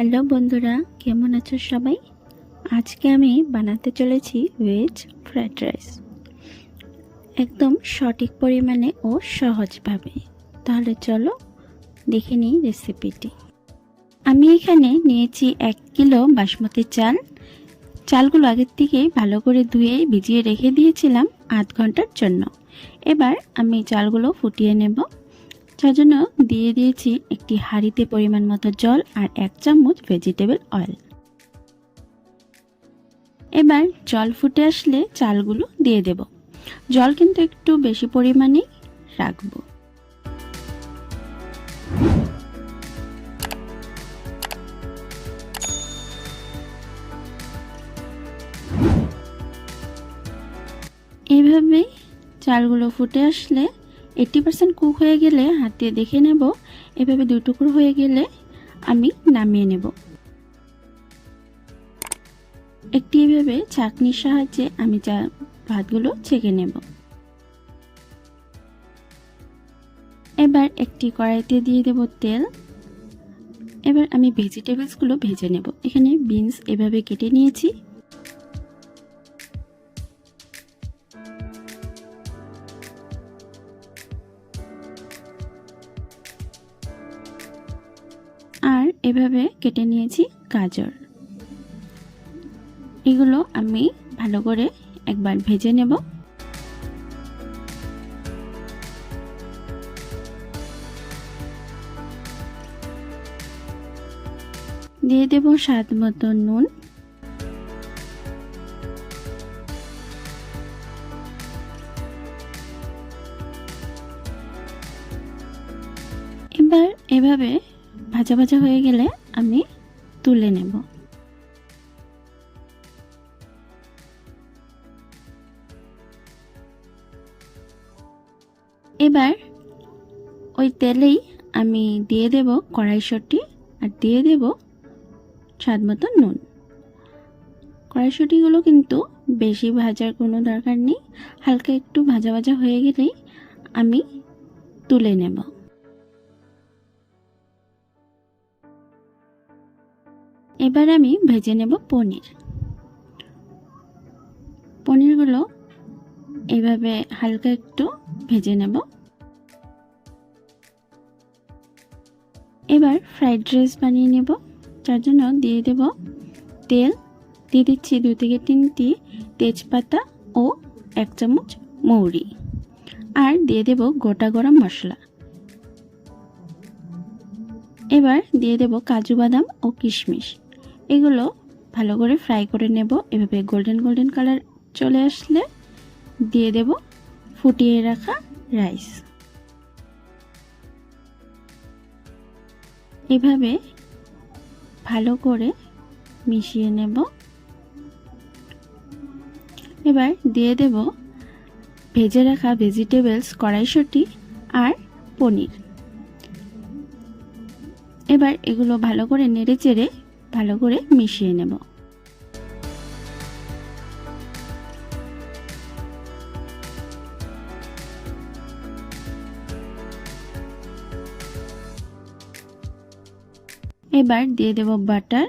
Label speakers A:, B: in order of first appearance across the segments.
A: Hello বন্ধুরা, কেমন আছো সবাই? আজকে আমি বানাতে চলেছি ভেজ ফ্রাইড রাইস, একদম সঠিক পরিমাণে ও সহজভাবে। তাহলে চলো দেখে নিই রেসিপিটি। আমি এখানে নিয়েছি 1 কিলো বাসমতি চাল। চালগুলো আগের থেকেই ভালো করে ধুয়ে ভিজিয়ে রেখে দিয়েছিলাম আধ ঘন্টার জন্য। এবার আমি চালগুলো ফুটিয়ে নেব। তার জন্য দিয়ে দিয়েছি একটি হাঁড়িতে পরিমাণ মতো জল আর 1 চামচ ভেজিটেবল অয়েল। এবার জল ফুটে আসলে চালগুলো দিয়ে দেব। জল কিন্তু একটু বেশি পরিমাণে রাখবো। এইভাবে চালগুলো ফুটে আসলে 80% কুক হয়ে গেলে হাত দিয়ে দেখে নেব। এভাবে 2 টুকরো হয়ে গেলে আমি নামিয়ে নেব। একটি এভাবে ছাঁকনির সাহায্যে আমি ভাতগুলো ছেঁকে নেব। এবার একটি কড়াইতে দিয়ে দেব তেল। এবার আমি ভেজিটেবলসগুলো ভেজে নেব। এখানে বিনস এভাবে কেটে নিয়েছি। আর এভাবে কেটে নিয়েছি গাজর। এগুলো আমি ভালো করে একবার ভেজে নেব। দিয়ে দেব স্বাদ মতো নুন। এবার এভাবে ভাজা ভাজা হয়ে গেলে আমি তুলে নেব। এবার ওই তেলেই আমি দিয়ে দেব কড়াইশুঁটি আর দিয়ে দেব স্বাদ মতো নুন। কড়াইশুঁটিগুলো কিন্তু বেশি ভাজার কোনো দরকার নেই, হালকা একটু ভাজা ভাজা হয়ে গেলেই আমি তুলে নেব। এবার আমি ভেজে নেব পনির। পনিরগুলো এইভাবে হালকা একটু ভেজে নেব। এবার ফ্রাইড রাইস বানিয়ে নেব। তার জন্য দিয়ে দেব তেল, দিয়ে দিচ্ছি 2 থেকে 3টি তেজপাতা ও 1 চামচ মৌরি, আর দিয়ে দেব গোটা গরম মশলা। এবার দিয়ে দেব কাজু বাদাম ও কিশমিশ। এগুলো ভালো করে ফ্রাই করে নেব। এভাবে গোল্ডেন গোল্ডেন কালার চলে আসলে দিয়ে দেব ফুটিয়ে রাখা রাইস। এভাবে ভালো করে মিশিয়ে নেব। এবার দিয়ে দেব ভেজে রাখা ভেজিটেবলস, কড়াইশুঁটি আর পনির। এবার এগুলো ভালো করে নেড়েচেড়ে ভালো করে মিশিয়ে নেব। এবার দিয়ে দেব বাটার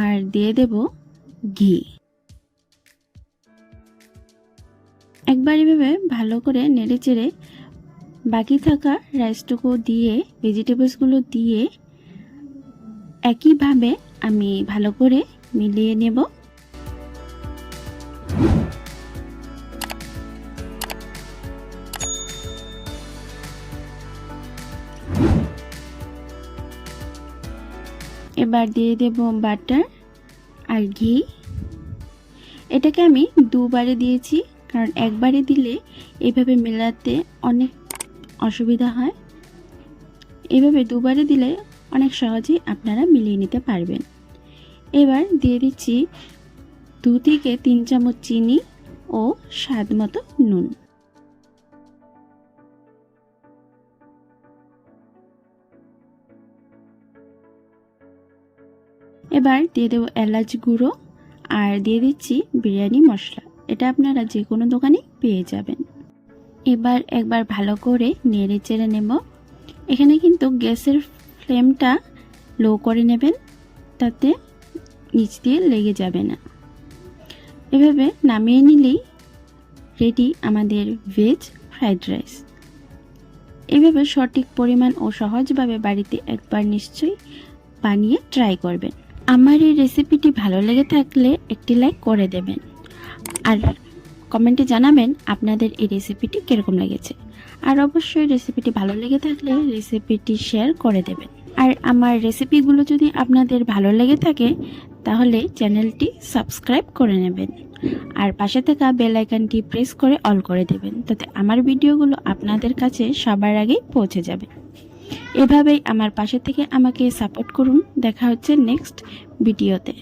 A: আর দিয়ে দেব ঘি। একবার এভাবে ভালো করে নেড়েচেড়ে বাকি থাকা রাইসটুকু দিয়ে ভেজিটেবলসগুলো দিয়ে একইভাবে আমি ভালো করে মিলিয়ে নেব। এবার দিয়ে দেব বাটার আর ঘি। এটাকে আমি 2 বারে দিয়েছি, কারণ একবারে দিলে এভাবে মেলাতে অনেক অসুবিধা হয়। এভাবে 2 বারে দিলে অনেক সহজেই আপনারা মিলিয়ে নিতে পারবেন। এবার দিয়ে দিচ্ছি 2 থেকে 3 চামচ চিনি ও স্বাদ মতো নুন। এবার দিয়ে দেব এলাচ গুঁড়ো আর দিয়ে দিচ্ছি বিরিয়ানি মশলা। এটা আপনারা যে কোনো দোকানে পেয়ে যাবেন। এবার একবার ভালো করে নেড়ে চেড়ে নেব। এখানে কিন্তু গ্যাসের ফ্লেমটা লো করে নেবেন, তাতে নিচ দিয়ে লেগে যাবে না। এভাবে নামিয়ে নিলেই রেডি আমাদের ভেজ ফ্রাইড রাইস। এভাবে সঠিক পরিমাণ ও সহজভাবে বাড়িতে একবার নিশ্চয়ই বানিয়ে ট্রাই করবেন। আমার এই রেসিপিটি ভালো লেগে থাকলে একটি লাইক করে দেবেন আর কমেন্টে জানাবেন আপনাদের এই রেসিপিটি কীরকম লেগেছে। আর অবশ্যই রেসিপিটি ভালো লেগে থাকলে রেসিপিটি শেয়ার করে দেবেন। আর আমার রেসিপিগুলো যদি আপনাদের ভালো লেগে থাকে তাহলে চ্যানেলটি সাবস্ক্রাইব করে নেবেন আর পাশে থাকা বেল আইকনটি প্রেস করে অল করে দেবেন, তাতে আমার ভিডিওগুলো আপনাদের কাছে সবার আগেই পৌঁছে যাবে। এভাবেই আমার পাশে থেকে আমাকে সাপোর্ট করুন। দেখা হচ্ছে নেক্সট ভিডিওতে।